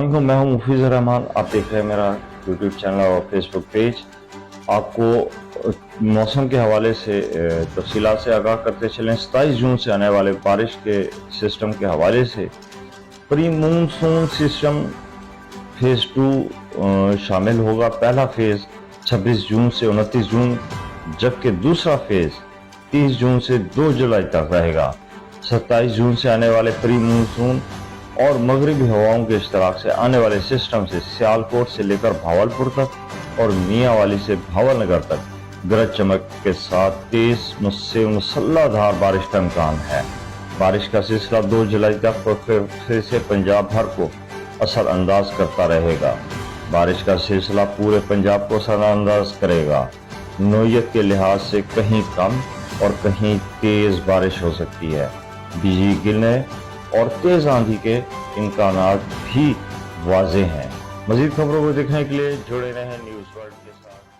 अस्सलाम, मैं हूं मुफीज़ रहमान। आप देख रहे हैं मेरा यूट्यूब चैनल और फेसबुक पेज। आपको मौसम के हवाले से तफसीलात से आगाह करते चलें। 27 जून से आने वाले बारिश के सिस्टम के हवाले से प्री मानसून सिस्टम फेज़ 2 शामिल होगा। पहला फेज़ 26 जून से 29 जून, जबकि दूसरा फेज़ 30 जून से 2 जुलाई तक रहेगा। 27 जून से आने वाले प्री मानसून और मगरबी हवाओं के इश्तराक से आने वाले सिस्टम से सियालकोट से लेकर भावलपुर तक और मियांवाली से भावलनगर तक गरज चमक के साथ तेज से मुसल्लाधार बारिश का इम्कान है। बारिश का सिलसिला 2 जुलाई तक और फिर से पंजाब भर को असर अंदाज करता रहेगा। बारिश का सिलसिला पूरे पंजाब को असर अंदाज करेगा। नौयत के लिहाज से कहीं कम और कहीं तेज बारिश हो सकती है। बिजली गिरने और तेज आंधी के इम्कानात भी वाज़ेह हैं। मज़ीद खबरों को देखने के लिए जुड़े रहें न्यूज़ वर्ल्ड के साथ।